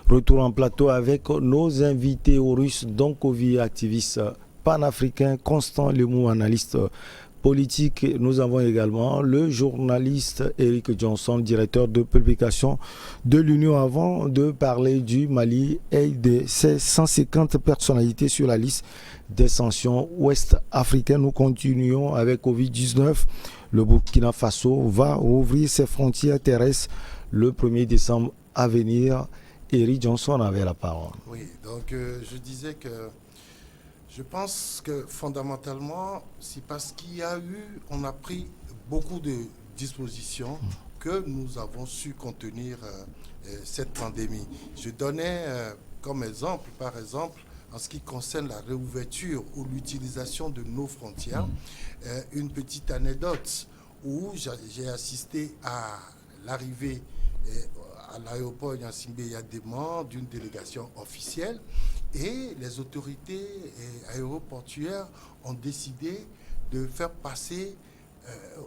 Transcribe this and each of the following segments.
Retour en plateau avec nos invités russes, Donkovi, activiste panafricain, Constant Lemou, analyste politique. Nous avons également le journaliste Eric Johnson, directeur de publication de l'Union. Avant de parler du Mali et de ses 150 personnalités sur la liste des sanctions ouest-africaines, nous continuons avec Covid-19. Le Burkina Faso va rouvrir ses frontières terrestres le 1er décembre à venir. Eric Johnson avait la parole. Oui, donc je disais que je pense que fondamentalement, c'est parce qu'il y a eu, on a pris beaucoup de dispositions que nous avons su contenir cette pandémie. Je donnais comme exemple, par exemple, en ce qui concerne la réouverture ou l'utilisation de nos frontières, une petite anecdote où j'ai assisté à l'arrivée à l'aéroport Gnassingbé Yadéman d'une délégation officielle et les autorités aéroportuaires ont décidé de faire passer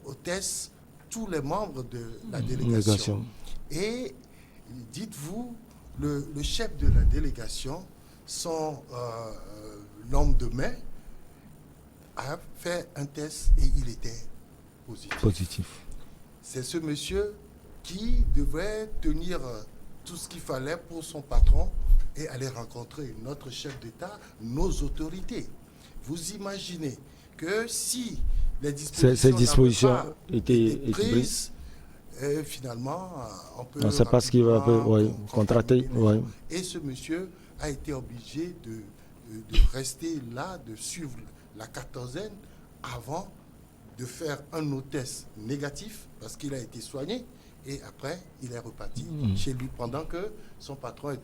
au test tous les membres de la délégation. Et dites-vous, le chef de la délégation, son homme de main, a fait un test et il était positif. C'est ce monsieur qui devait tenir tout ce qu'il fallait pour son patron et aller rencontrer notre chef d'État, nos autorités. Vous imaginez que si les dispositions étaient prises, finalement, on peut... On ne sait pas ce qu'il va contracter. Et ce monsieur a été obligé de rester là, de suivre la quatorzaine avant de faire un autre test négatif parce qu'il a été soigné. Et après, il est reparti chez lui pendant que son patron et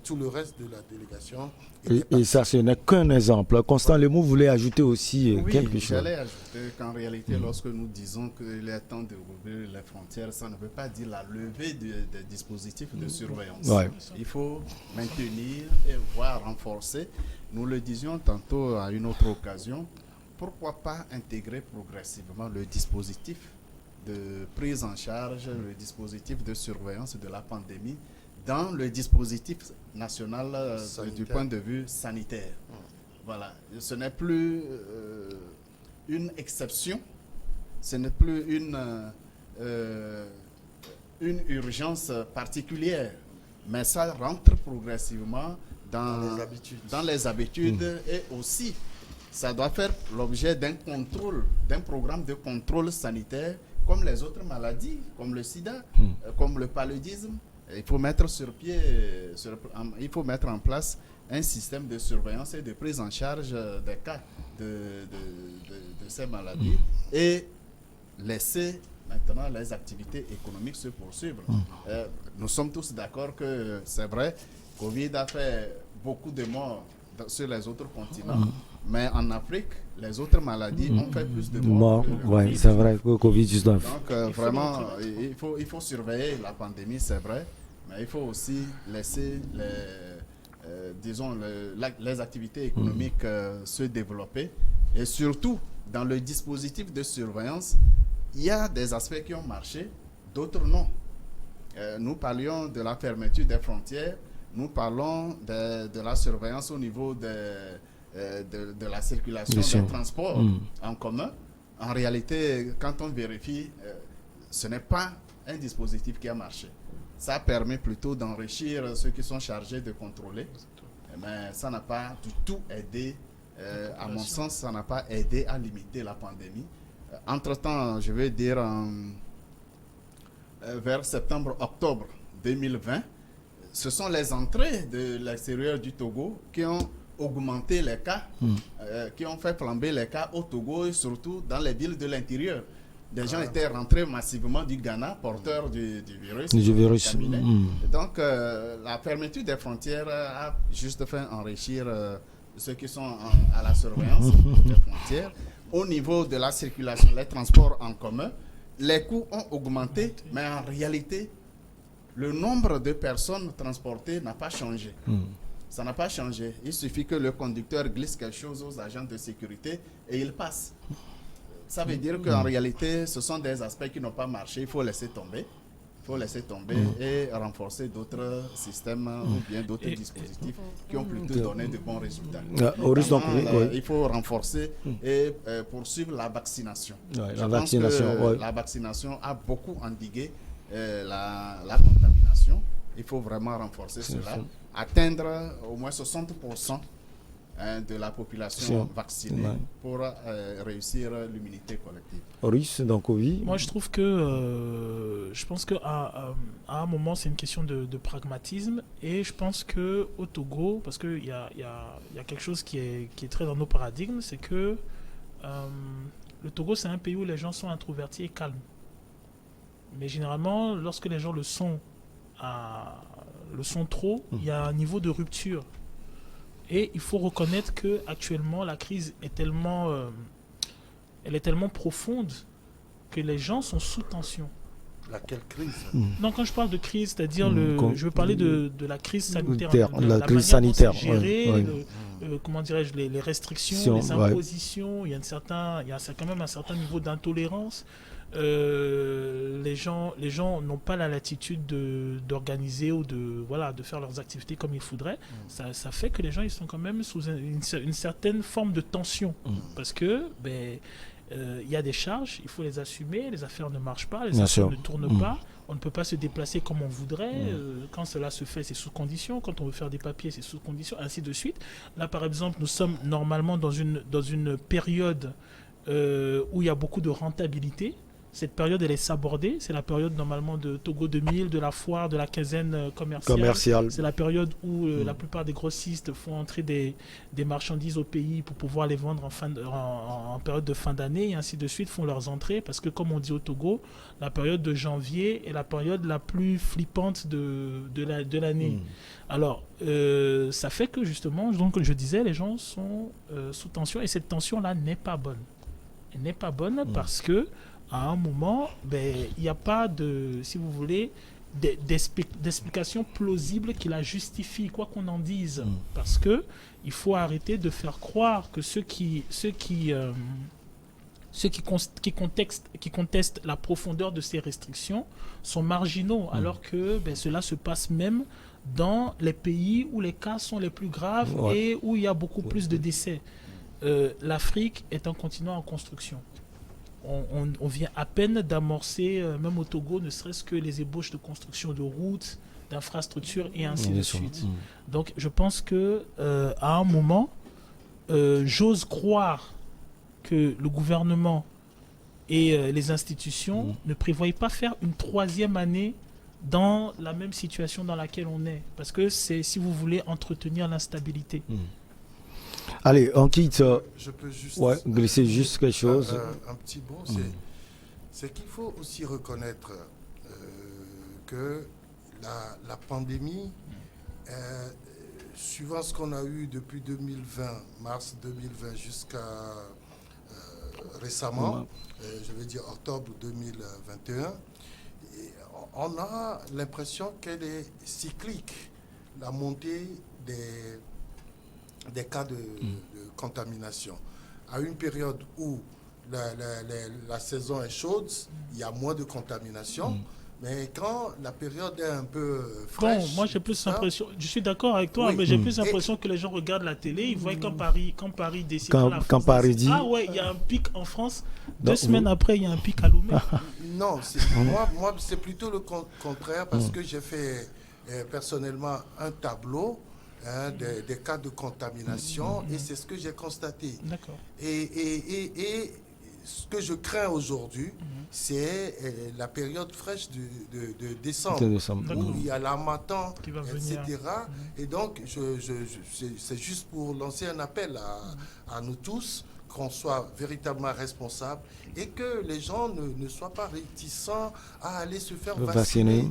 tout le reste de la délégation. Et ça, ce n'est qu'un exemple. Constant Lemou voulait ajouter aussi quelque chose. J'allais ajouter qu'en réalité, lorsque nous disons qu'il est temps de rouvrir les frontières, ça ne veut pas dire la levée des dispositifs de surveillance. Il faut maintenir et voire renforcer. Nous le disions tantôt à une autre occasion. Pourquoi pas intégrer progressivement le dispositif de prise en charge, le dispositif de surveillance de la pandémie dans le dispositif national du point de vue sanitaire. Voilà. Ce n'est plus une exception, ce n'est plus une urgence particulière, mais ça rentre progressivement dans les habitudes et aussi ça doit faire l'objet d'un contrôle, d'un programme de contrôle sanitaire comme les autres maladies, comme le sida, comme le paludisme. Il faut mettre il faut mettre en place un système de surveillance et de prise en charge des cas de ces maladies et laisser maintenant les activités économiques se poursuivre. Nous sommes tous d'accord que c'est vrai, Covid a fait beaucoup de morts sur les autres continents, mais en Afrique, les autres maladies ont fait plus de morts. Oui, c'est vrai, que Covid-19. Donc, vraiment, il faut surveiller la pandémie, c'est vrai, mais il faut aussi laisser les activités économiques se développer. Et surtout, dans le dispositif de surveillance, il y a des aspects qui ont marché, d'autres non. Nous parlions de la fermeture des frontières, nous parlons de la surveillance au niveau de la circulation des transports en commun. En réalité, quand on vérifie, ce n'est pas un dispositif qui a marché. Ça permet plutôt d'enrichir ceux qui sont chargés de contrôler. Mais ça n'a pas du tout aidé, à mon sens, ça n'a pas aidé à limiter la pandémie. Entre-temps, je vais dire vers septembre-octobre 2020, ce sont les entrées de l'extérieur du Togo qui ont augmenté les cas, qui ont fait flamber les cas au Togo et surtout dans les villes de l'intérieur. Des gens étaient rentrés massivement du Ghana, porteurs du virus. Donc, la fermeture des frontières a juste fait enrichir ceux qui sont à la surveillance des frontières. Au niveau de la circulation, les transports en commun, les coûts ont augmenté, mais en réalité, le nombre de personnes transportées n'a pas changé. Ça n'a pas changé. Il suffit que le conducteur glisse quelque chose aux agents de sécurité et il passe. Ça veut dire qu'en réalité, ce sont des aspects qui n'ont pas marché. Il faut laisser tomber. Il faut laisser tomber et renforcer d'autres systèmes ou bien d'autres dispositifs qui ont plutôt donné de bons résultats. Il faut renforcer et poursuivre la vaccination. La vaccination a beaucoup endigué la contamination. Il faut vraiment renforcer cela, atteindre au moins 60% de la population vaccinée pour réussir l'immunité collective. Russe, dans Covid. Moi, je trouve que je pense qu'à un moment, c'est une question de pragmatisme. Et je pense qu'au Togo, parce qu'il y a quelque chose qui est très dans nos paradigmes, c'est que le Togo, c'est un pays où les gens sont introvertis et calmes. Mais généralement, lorsque les gens le sont trop, il y a un niveau de rupture. Et il faut reconnaître qu'actuellement, la crise est tellement profonde que les gens sont sous tension. Laquelle crise? Non, quand je parle de crise, c'est-à-dire, je veux parler de la crise sanitaire. La crise sanitaire. Gérer, comment dirais-je, les restrictions, les impositions. Il y a quand même un certain niveau d'intolérance. Les gens n'ont pas la latitude d'organiser ou de faire leurs activités comme il faudrait. Ça fait que les gens ils sont quand même sous une certaine forme de tension parce que y a des charges, il faut les assumer, les affaires ne marchent pas, les affaires ne tournent pas, on ne peut pas se déplacer comme on voudrait, quand cela se fait c'est sous condition, quand on veut faire des papiers c'est sous condition, ainsi de suite. Là par exemple nous sommes normalement dans une période où il y a beaucoup de rentabilité. Cette période, elle est sabordée. C'est la période normalement de Togo 2000, de la foire, de la quinzaine commerciale. C'est la période où la plupart des grossistes font entrer des marchandises au pays pour pouvoir les vendre en période de fin d'année et ainsi de suite, font leurs entrées. Parce que comme on dit au Togo, la période de janvier est la période la plus flippante de l'année. Alors, ça fait que justement, donc, comme je disais, les gens sont sous tension et cette tension-là n'est pas bonne. Elle n'est pas bonne parce que à un moment, il n'y a pas si vous voulez, d'explication plausible qui la justifie, quoi qu'on en dise. Parce que il faut arrêter de faire croire que ceux qui contestent la profondeur de ces restrictions sont marginaux, alors que cela se passe même dans les pays où les cas sont les plus graves et où il y a beaucoup plus de décès. L'Afrique est un continent en construction. On vient à peine d'amorcer, même au Togo, ne serait-ce que les ébauches de construction de routes, d'infrastructures et ainsi de suite. Donc je pense que à un moment, j'ose croire que le gouvernement et les institutions ne prévoient pas faire une troisième année dans la même situation dans laquelle on est. Parce que c'est, si vous voulez, entretenir l'instabilité. Allez, on quitte. Je peux juste glisser juste quelque chose. Un petit mot, c'est qu'il faut aussi reconnaître que la pandémie, suivant ce qu'on a eu depuis 2020, mars 2020 jusqu'à récemment, je vais dire octobre 2021, on a l'impression qu'elle est cyclique, la montée des cas de contamination. À une période où la saison est chaude, il y a moins de contamination. Mais quand la période est un peu fraîche... Bon, moi j'ai plus l'impression... Je suis d'accord avec toi, mais j'ai plus l'impression que les gens regardent la télé, ils voient quand Paris décide... Quand Paris dit... Ah ouais, il y a un pic en France, 2 semaines après, il y a un pic à Lomé. Non, moi c'est plutôt le contraire, parce que j'ai fait personnellement un tableau des cas de contamination et c'est ce que j'ai constaté. D'accord. Et ce que je crains aujourd'hui, c'est la période fraîche de décembre, où il y a l'harmattan, etc. Et donc, c'est juste pour lancer un appel à nous tous, qu'on soit véritablement responsables et que les gens ne soient pas réticents à aller se faire vacciner.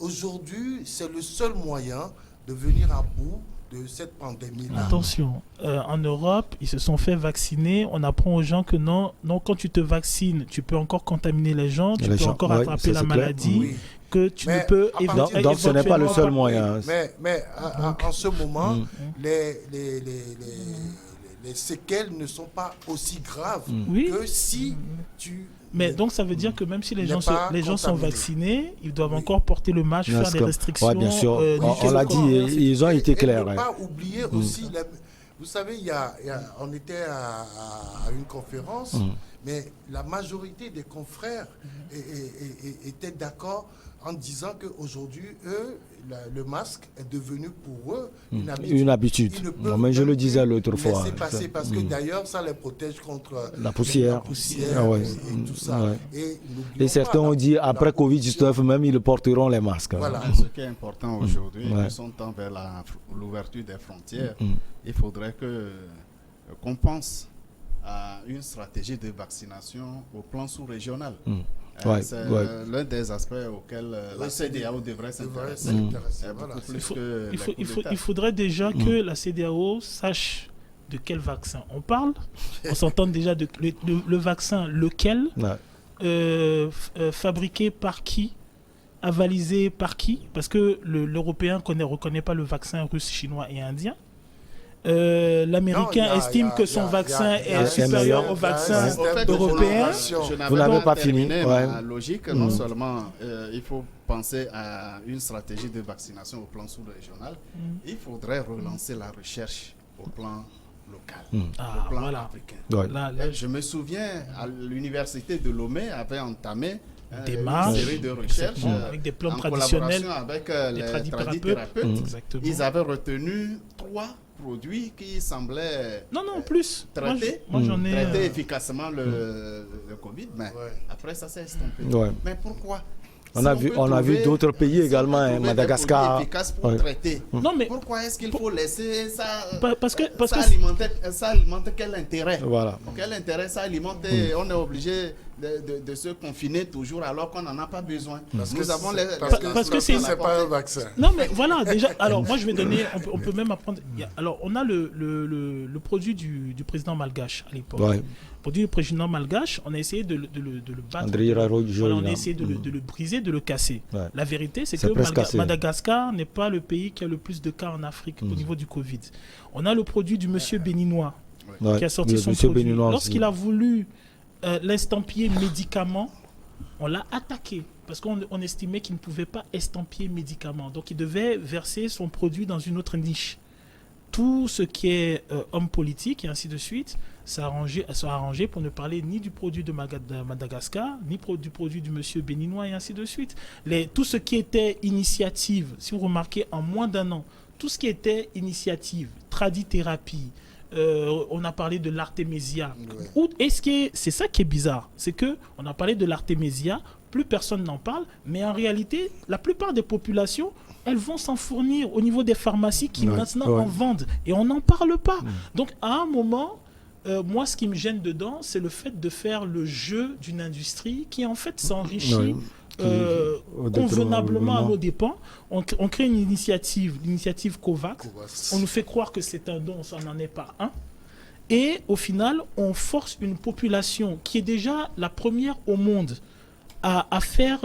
Aujourd'hui, c'est le seul moyen de venir à bout de cette pandémie-là. Attention, en Europe, ils se sont fait vacciner. On apprend aux gens que non, quand tu te vaccines, tu peux encore contaminer les gens, tu peux encore attraper la maladie, que tu ne peux éventuellement... Donc ce n'est pas le seul moyen. Mais en ce moment, les séquelles ne sont pas aussi graves que si tu Mais donc ça veut dire que même si les gens sont vaccinés, ils doivent encore porter le masque, faire des restrictions. Oui, bien sûr. On l'a dit, ils ont été clairs. Il ne faut pas oublier aussi, vous savez, on était à une conférence, mais la majorité des confrères étaient d'accord en disant qu'aujourd'hui, eux, le masque est devenu pour eux une habitude. Mais je le disais l'autre fois. C'est passé parce que d'ailleurs, ça les protège contre la poussière et tout ça. Ouais. Et certains ont dit, après Covid-19, même ils porteront les masques. Voilà. Ce qui est important aujourd'hui, nous sommes vers l'ouverture des frontières. Il faudrait qu'on pense à une stratégie de vaccination au plan sous-régional. C'est l'un des aspects auxquels la CEDEAO devrait s'intéresser. Il faudrait déjà que la CEDEAO sache de quel vaccin on parle. On s'entend déjà de le vaccin lequel, fabriqué par qui, avalisé par qui, parce que l'Européen ne reconnaît pas le vaccin russe, chinois et indien. L'Américain estime que son vaccin est supérieur au vaccin européen. Vous n'avez pas fini. Ma logique, non seulement il faut penser à une stratégie de vaccination au plan sous-régional, il faudrait relancer la recherche au plan local, au plan africain. Je me souviens, à l'université de Lomé avait entamé une série de recherches avec des plans en traditionnels avec les tradithérapeutes. Ils avaient retenu 3 produits qui semblaient traiter efficacement le Covid, mais après ça s'est estompé. Mais pourquoi? On a vu d'autres pays également, Madagascar. Pour traiter. Non, mais pourquoi est-ce qu'il faut laisser ça ça alimente quel intérêt? Quel intérêt ça alimente? On est obligé de se confiner toujours alors qu'on n'en a pas besoin. Parce que c'est pas un vaccin. Non, mais voilà, déjà, alors moi je vais donner, on peut même apprendre. Alors on a le produit du président malgache à l'époque. Le produit du président malgache, on a essayé de le battre. On a essayé de le briser, de le casser. La vérité, c'est que Madagascar n'est pas le pays qui a le plus de cas en Afrique au niveau du Covid. On a le produit du monsieur béninois qui a sorti son produit. Lorsqu'il a voulu l'estampiller médicament, on l'a attaqué parce qu'on estimait qu'il ne pouvait pas estampiller médicament. Donc il devait verser son produit dans une autre niche. Tout ce qui est homme politique et ainsi de suite sont arrangés pour ne parler ni du produit de Madagascar, ni du produit du monsieur béninois et ainsi de suite. Tout ce qui était initiative, si vous remarquez, en moins d'1 an, tout ce qui était initiative, tradithérapie, on a parlé de l'artémisia. C'est ça qui est bizarre, c'est que on a parlé de l'artémisia, plus personne n'en parle, mais en réalité, la plupart des populations, elles vont s'en fournir au niveau des pharmacies qui maintenant en vendent et on n'en parle pas. Donc à un moment, moi ce qui me gêne dedans, c'est le fait de faire le jeu d'une industrie qui en fait s'enrichit convenablement à nos dépens. On crée une initiative, l'initiative COVAX. On nous fait croire que c'est un don, ça n'en est pas un. Et au final, on force une population qui est déjà la première au monde à faire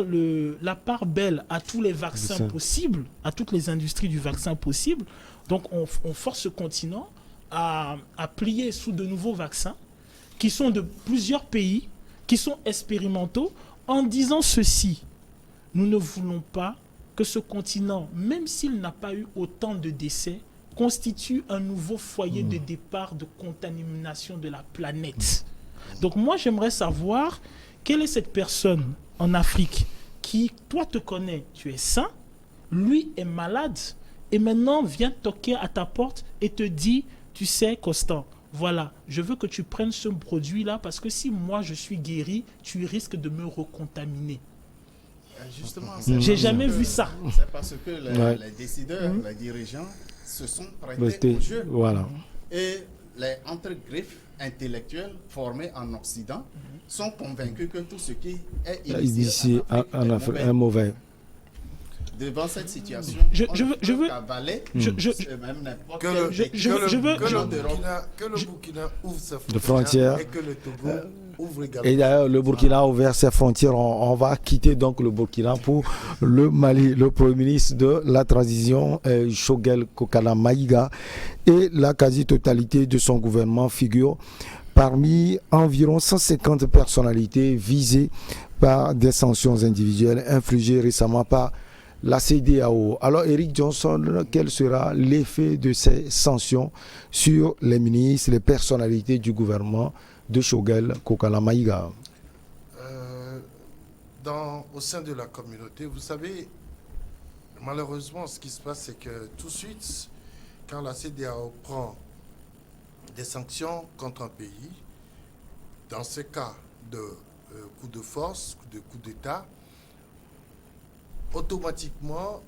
la part belle à tous les vaccins possibles, à toutes les industries du vaccin possible. Donc on force ce continent à plier sous de nouveaux vaccins qui sont de plusieurs pays, qui sont expérimentaux, en disant ceci: nous ne voulons pas que ce continent, même s'il n'a pas eu autant de décès, constitue un nouveau foyer de départ de contamination de la planète. Donc moi j'aimerais savoir quelle est cette personne en Afrique qui, toi te connais, tu es sain, lui est malade et maintenant vient toquer à ta porte et te dit: tu sais Constant, voilà, je veux que tu prennes ce produit-là parce que si moi je suis guéri, tu risques de me recontaminer. Justement, j'ai jamais vu ça. C'est parce que les décideurs, les dirigeants se sont prêtés au jeu. Et les entre-griffes intellectuels formés en Occident sont convaincus que tout ce qui est ici en Afrique est mauvais. Devant cette situation, je veux avaler même n'importe que le Burkina ouvre ses frontières et que le Togo ouvre également. Et d'ailleurs, le Burkina a ouvert ses frontières. On va quitter donc le Burkina pour le Mali. Le Premier ministre de la transition, Choguel Kokana Maïga, et la quasi-totalité de son gouvernement figure parmi environ 150 personnalités visées par des sanctions individuelles infligées récemment par la CEDEAO. Alors, Eric Johnson, quel sera l'effet de ces sanctions sur les ministres, les personnalités du gouvernement de Choguel Kokala Maïga? Au sein de la communauté, vous savez, malheureusement, ce qui se passe, c'est que tout de suite, quand la CEDEAO prend des sanctions contre un pays, dans ce cas de coup de force, de coup d'État, automatiquement,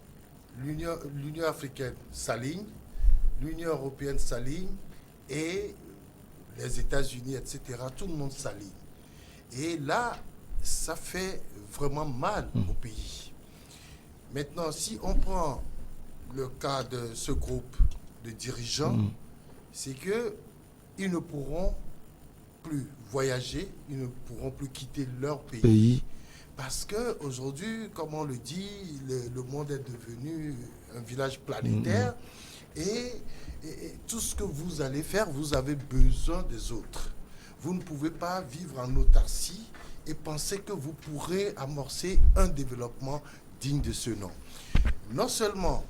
l'Union africaine s'aligne, l'Union européenne s'aligne et les États-Unis, etc., tout le monde s'aligne. Et là, ça fait vraiment mal au pays. Maintenant, si on prend le cas de ce groupe de dirigeants, c'est qu'ils ne pourront plus voyager, ils ne pourront plus quitter leur pays. Parce qu'aujourd'hui, comme on le dit, le monde est devenu un village planétaire et tout ce que vous allez faire, vous avez besoin des autres. Vous ne pouvez pas vivre en autarcie et penser que vous pourrez amorcer un développement digne de ce nom. Non seulement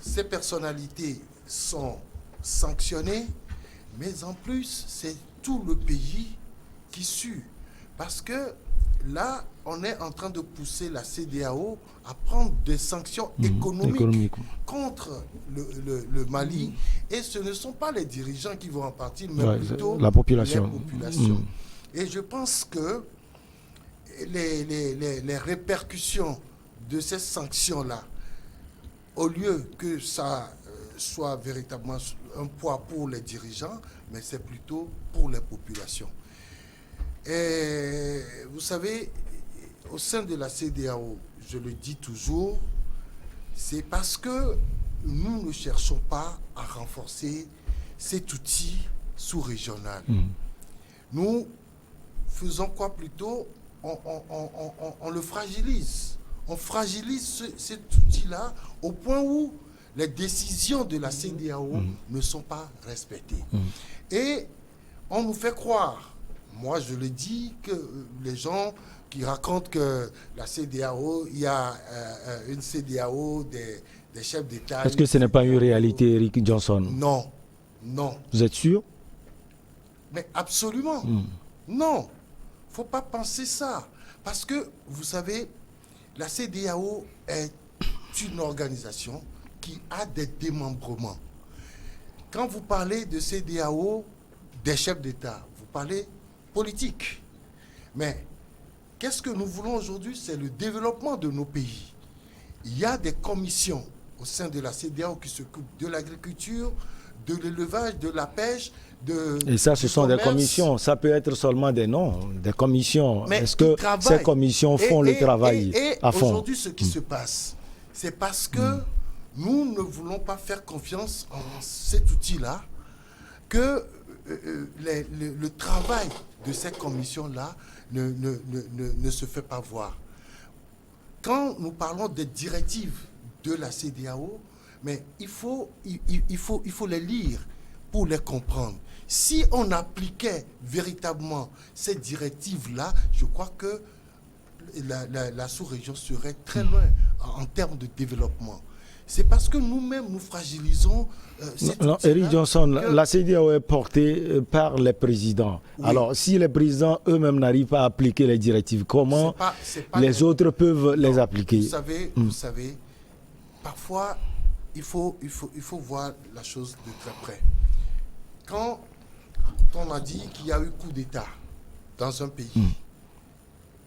ces personnalités sont sanctionnées, mais en plus, c'est tout le pays qui sue. Parce que là, on est en train de pousser la CEDEAO à prendre des sanctions économiques contre le Mali. Et ce ne sont pas les dirigeants qui vont en partir, mais plutôt la population. Et je pense que les répercussions de ces sanctions-là, au lieu que ça soit véritablement un poids pour les dirigeants, mais c'est plutôt pour les populations. Et vous savez, au sein de la CEDEAO, je le dis toujours, c'est parce que nous ne cherchons pas à renforcer cet outil sous-régional. Nous faisons quoi plutôt? On le fragilise. On fragilise cet outil-là au point où les décisions de la CEDEAO ne sont pas respectées. Et on nous fait croire, moi je le dis, que les gens qui racontent que la CEDEAO, il y a une CEDEAO des chefs d'État. Est-ce que ce n'est pas une réalité, Eric Johnson? Non, non. Vous êtes sûr? Mais absolument. Non, il ne faut pas penser ça. Parce que, vous savez, la CEDEAO est une organisation qui a des démembrements. Quand vous parlez de CEDEAO, des chefs d'État, vous parlez politique. Mais qu'est-ce que nous voulons aujourd'hui? C'est le développement de nos pays. Il y a des commissions au sein de la CEDEAO qui s'occupent de l'agriculture, de l'élevage, de la pêche, et ça, ce sont des commissions. Ça peut être seulement des noms, des commissions. Est-ce que ces commissions font le travail à fond? Aujourd'hui, ce qui se passe, c'est parce que nous ne voulons pas faire confiance en cet outil-là, que le travail de ces commissions-là ne se fait pas voir. Quand nous parlons des directives de la CEDEAO, mais il faut les lire pour les comprendre. Si on appliquait véritablement ces directives-là, je crois que la sous-région serait très loin en termes de développement. C'est parce que nous-mêmes, nous fragilisons Eric Johnson, la CEDEAO est portée par les présidents. Oui. Alors, si les présidents eux-mêmes n'arrivent pas à appliquer les directives, comment les autres peuvent les appliquer? Vous savez, parfois, il faut voir la chose de très près. Quand on a dit qu'il y a eu coup d'État dans un pays,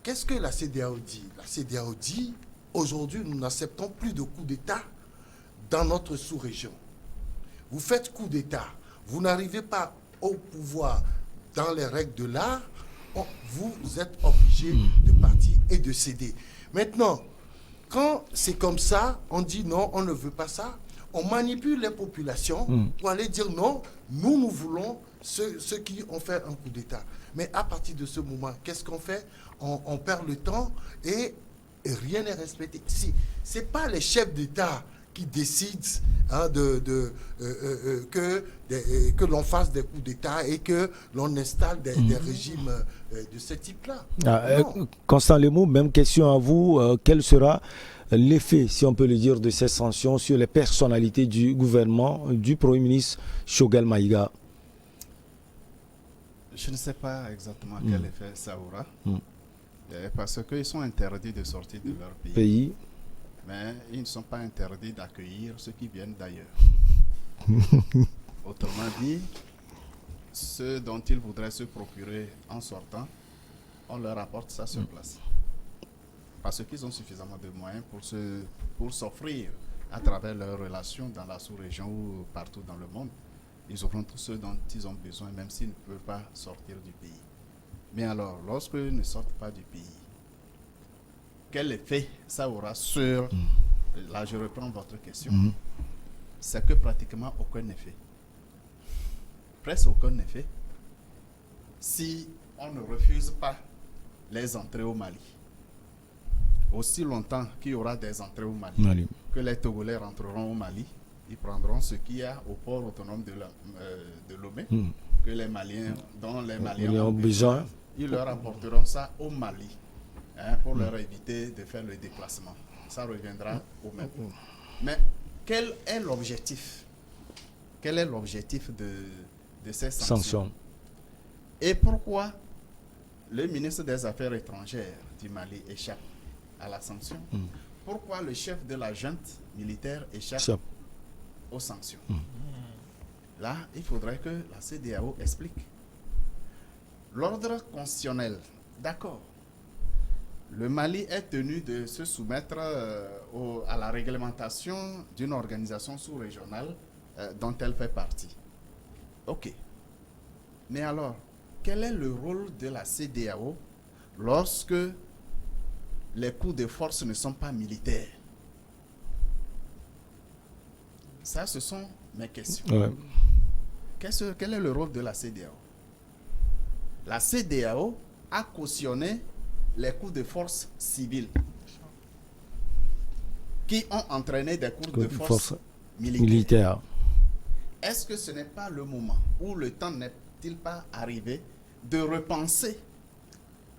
qu'est-ce que la CEDEAO dit? La CEDEAO dit, aujourd'hui, nous n'acceptons plus de coup d'État dans notre sous-région. Vous faites coup d'État, vous n'arrivez pas au pouvoir dans les règles de l'art, vous êtes obligé de partir et de céder. Maintenant, quand c'est comme ça, on dit non, on ne veut pas ça, on manipule les populations pour aller dire non, nous voulons ceux qui ont fait un coup d'État. Mais à partir de ce moment, qu'est-ce qu'on fait? On perd le temps et rien n'est respecté. Ce n'est pas les chefs d'État qui décident que l'on fasse des coups d'État et que l'on installe des régimes de ce type-là. Constant Lemou, même question à vous. Quel sera l'effet, si on peut le dire, de ces sanctions sur les personnalités du gouvernement du Premier ministre Choguel Maïga? Je ne sais pas exactement quel effet ça aura. Parce qu'ils sont interdits de sortir de leur pays. Mais ils ne sont pas interdits d'accueillir ceux qui viennent d'ailleurs. Autrement dit, ceux dont ils voudraient se procurer en sortant, on leur apporte ça sur place. Parce qu'ils ont suffisamment de moyens pour s'offrir à travers leurs relations dans la sous-région ou partout dans le monde. Ils offrent tout ce dont ils ont besoin, même s'ils ne peuvent pas sortir du pays. Mais alors, lorsqu'ils ne sortent pas du pays, quel effet ça aura sur... Là, je reprends votre question. C'est que pratiquement aucun effet. Presque aucun effet. Si on ne refuse pas les entrées au Mali. Aussi longtemps qu'il y aura des entrées au Mali, que les Togolais rentreront au Mali, ils prendront ce qu'il y a au port autonome de Lomé, que les Maliens, dont les Maliens ont besoin, ils leur apporteront ça au Mali. Pour leur éviter de faire le déplacement. Ça reviendra au même. Mais quel est l'objectif? Quel est l'objectif de ces sanctions? Et pourquoi le ministre des Affaires étrangères du Mali échappe à la sanction? Pourquoi le chef de la junte militaire échappe aux sanctions? Là, il faudrait que la CEDEAO explique. L'ordre constitutionnel, d'accord. Le Mali est tenu de se soumettre à la réglementation d'une organisation sous-régionale dont elle fait partie. Ok. Mais alors, quel est le rôle de la CEDEAO lorsque les coups de force ne sont pas militaires? Ça, ce sont mes questions. Quel est le rôle de la CEDEAO? La CEDEAO a cautionné les coups de force civils qui ont entraîné des coups de force militaires. Est-ce que ce n'est pas le moment où le temps n'est-il pas arrivé de repenser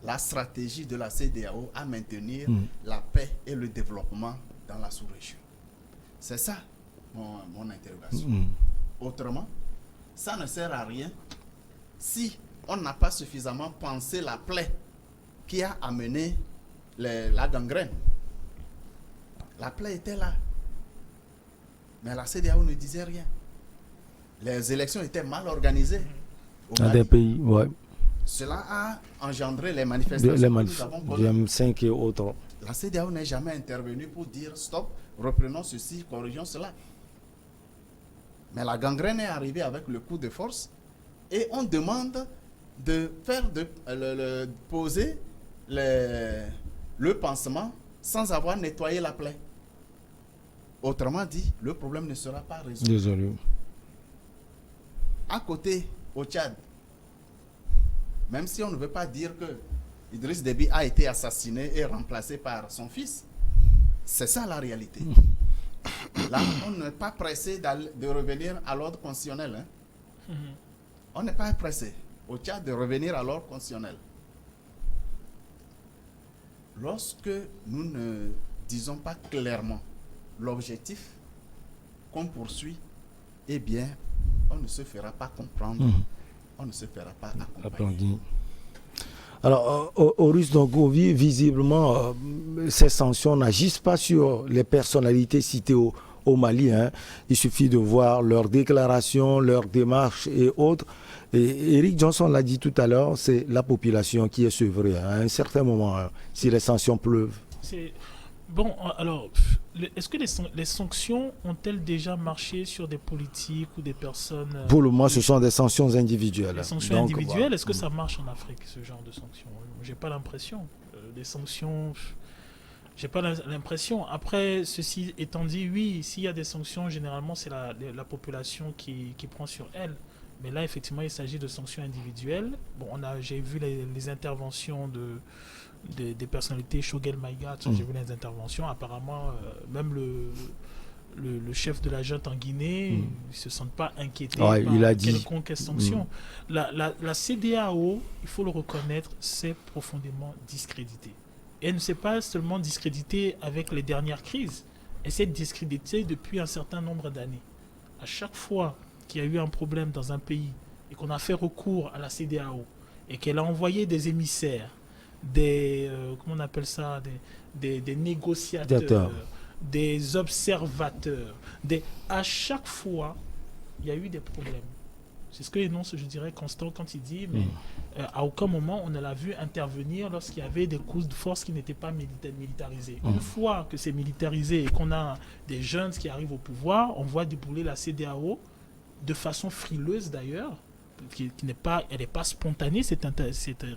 la stratégie de la CEDEAO à maintenir la paix et le développement dans la sous-région? C'est ça mon interrogation. Autrement, ça ne sert à rien si on n'a pas suffisamment pensé la plaie qui a amené la gangrène. La plaie était là. Mais la CEDEAO ne disait rien. Les élections étaient mal organisées. Dans des pays, Cela a engendré les manifestations que nous avons connues. M5 et autres. La CEDEAO n'est jamais intervenue pour dire stop, reprenons ceci, corrigeons cela. Mais la gangrène est arrivée avec le coup de force et on demande de faire poser le pansement sans avoir nettoyé la plaie. Autrement dit, le problème ne sera pas résolu. Désolé. À côté, au Tchad, même si on ne veut pas dire que Idriss Déby a été assassiné et remplacé par son fils, c'est ça la réalité. Là, on n'est pas pressé de revenir à l'ordre constitutionnel. On n'est pas pressé au Tchad de revenir à l'ordre constitutionnel. Lorsque nous ne disons pas clairement l'objectif qu'on poursuit, eh bien, on ne se fera pas comprendre, on ne se fera pas accompagner. Alors, Horus Dongovi, visiblement, ces sanctions n'agissent pas sur les personnalités citées au Mali. Il suffit de voir leurs déclarations, leurs démarches et autres. Et Eric Johnson l'a dit tout à l'heure, c'est la population qui est sevrée à un certain moment, si les sanctions pleuvent. Bon, alors, est-ce que les sanctions ont-elles déjà marché sur des politiques ou des personnes? Pour le moment, ce sont des sanctions individuelles. Les sanctions individuelles, est-ce que ça marche en Afrique, ce genre de sanctions? J'ai pas l'impression. Des sanctions, j'ai pas l'impression. Après, ceci étant dit, oui, s'il y a des sanctions, généralement, c'est la population qui prend sur elle. Mais là, effectivement, il s'agit de sanctions individuelles. Bon, j'ai vu les interventions des personnalités, Choguel Maïga, j'ai vu les interventions. Apparemment, même le chef de la junte en Guinée, ils ne se sentent pas inquiétés par quelconque sanction. La CEDEAO, il faut le reconnaître, c'est profondément discrédité. Et elle ne s'est pas seulement discréditée avec les dernières crises, elle s'est discréditée depuis un certain nombre d'années. À chaque fois qu'il y a eu un problème dans un pays et qu'on a fait recours à la CEDEAO et qu'elle a envoyé des émissaires, comment on appelle ça, des négociateurs, des observateurs, à chaque fois, il y a eu des problèmes. C'est ce que énonce, je dirais, Constant quand il dit, mais à aucun moment on ne l'a vu intervenir lorsqu'il y avait des couches de force qui n'étaient pas militarisées. Une fois que c'est militarisé et qu'on a des jeunes qui arrivent au pouvoir, on voit débouler la CEDEAO de façon frileuse d'ailleurs, elle n'est pas spontanée, cette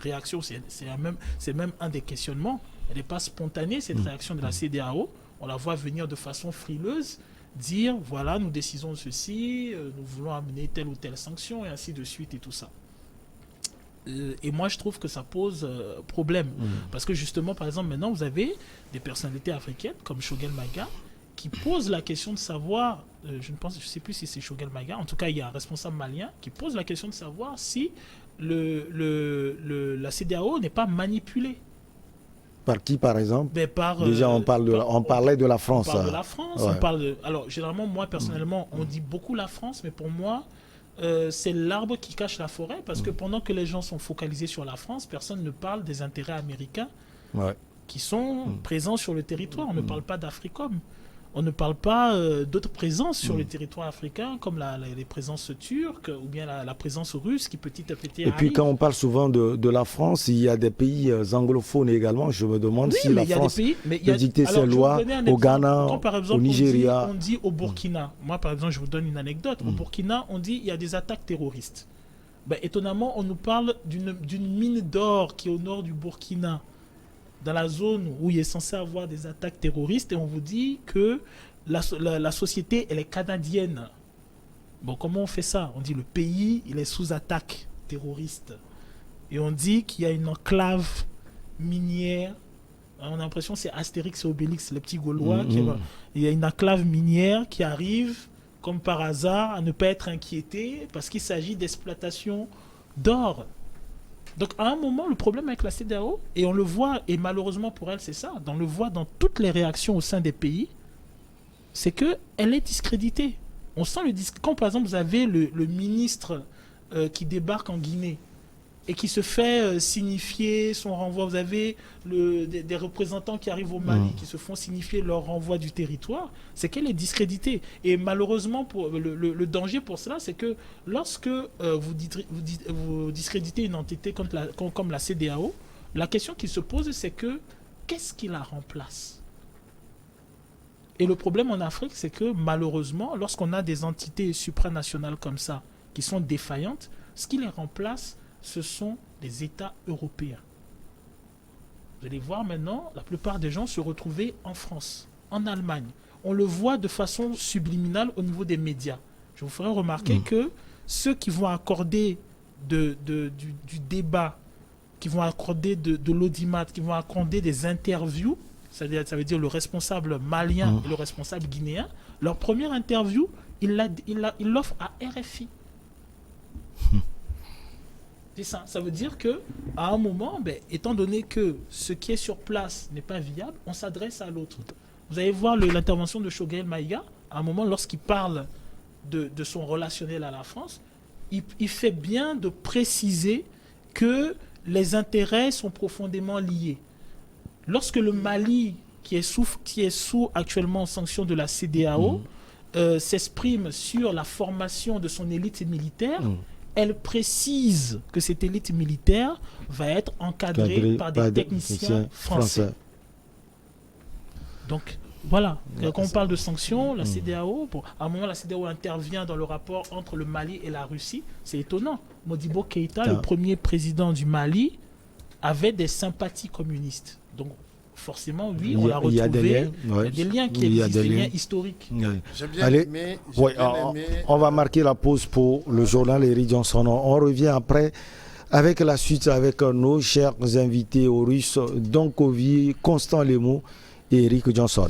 réaction, c'est même un des questionnements. Elle n'est pas spontanée, cette réaction de la CEDEAO. On la voit venir de façon frileuse, dire voilà, nous décidons de ceci, nous voulons amener telle ou telle sanction, et ainsi de suite, et tout ça. Et moi, je trouve que ça pose problème. Parce que justement, par exemple, maintenant, vous avez des personnalités africaines, comme Choguel Maïga, qui posent la question de savoir, je ne sais plus si c'est Choguel Maïga, en tout cas, il y a un responsable malien qui pose la question de savoir si la CEDEAO n'est pas manipulée. Par qui, par exemple? Déjà, on parlait de la France. On parle de la France. Alors, généralement, moi, personnellement, on dit beaucoup la France, mais pour moi, c'est l'arbre qui cache la forêt, parce que pendant que les gens sont focalisés sur la France, personne ne parle des intérêts américains qui sont présents sur le territoire. On ne parle pas d'Africom. On ne parle pas d'autres présences sur le territoire africain, comme les présences turques ou bien la présence russe qui petit à petit arrive. Et puis quand on parle souvent de la France, il y a des pays anglophones également. Je me demande si la France peut dicter ses lois au Ghana, quand, par exemple, au Nigeria. On dit au Burkina, moi par exemple je vous donne une anecdote, au Burkina on dit il y a des attaques terroristes. Étonnamment on nous parle d'une mine d'or qui est au nord du Burkina, dans la zone où il est censé avoir des attaques terroristes, et on vous dit que la société, elle est canadienne. Bon, comment on fait ça? On dit le pays, il est sous attaque terroriste. Et on dit qu'il y a une enclave minière. On a l'impression que c'est Astérix et Obélix, les petits Gaulois. Il y a une enclave minière qui arrive, comme par hasard, à ne pas être inquiétée, parce qu'il s'agit d'exploitation d'or. Donc à un moment, le problème avec la CEDEAO, et on le voit, et malheureusement pour elle c'est ça, on le voit dans toutes les réactions au sein des pays, c'est qu'elle est discréditée. On sent quand par exemple vous avez le ministre qui débarque en Guinée et qui se fait signifier son renvoi, vous avez des représentants qui arrivent au Mali qui se font signifier leur renvoi du territoire, c'est qu'elle est discréditée. Et malheureusement, le danger pour cela, c'est que lorsque vous discréditez une entité comme la CEDEAO, la question qui se pose, c'est qu'est-ce qui la remplace? Et le problème en Afrique, c'est que malheureusement, lorsqu'on a des entités supranationales comme ça, qui sont défaillantes, ce qui les remplace, ce sont les États européens. Vous allez voir maintenant, la plupart des gens se retrouver en France, en Allemagne. On le voit de façon subliminale au niveau des médias. Je vous ferai remarquer que ceux qui vont accorder du débat, qui vont accorder de l'audimat, qui vont accorder des interviews, ça veut dire le responsable malien et le responsable guinéen, leur première interview, il l'offre à RFI. Ça veut dire qu'à un moment, étant donné que ce qui est sur place n'est pas viable, on s'adresse à l'autre. Vous allez voir l'intervention de Choguel Maïga, à un moment, lorsqu'il parle de son relationnel à la France, il fait bien de préciser que les intérêts sont profondément liés. Lorsque le Mali, qui est sous actuellement sanction de la CEDEAO, s'exprime sur la formation de son élite militaire, elle précise que cette élite militaire va être encadrée par des techniciens français. Donc, voilà. Quand on parle de sanctions, la CEDEAO, à un moment, la CEDEAO intervient dans le rapport entre le Mali et la Russie. C'est étonnant. Modibo Keïta, le premier président du Mali, avait des sympathies communistes. Donc, forcément, oui, on l'a retrouvé. Il y a des liens qui existent, des liens historiques. J'ai bien aimé. On va marquer la pause pour le journal Eric Johnson. On revient après avec la suite avec nos chers invités au russe, Donkovi, Constant Lemou et Eric Johnson.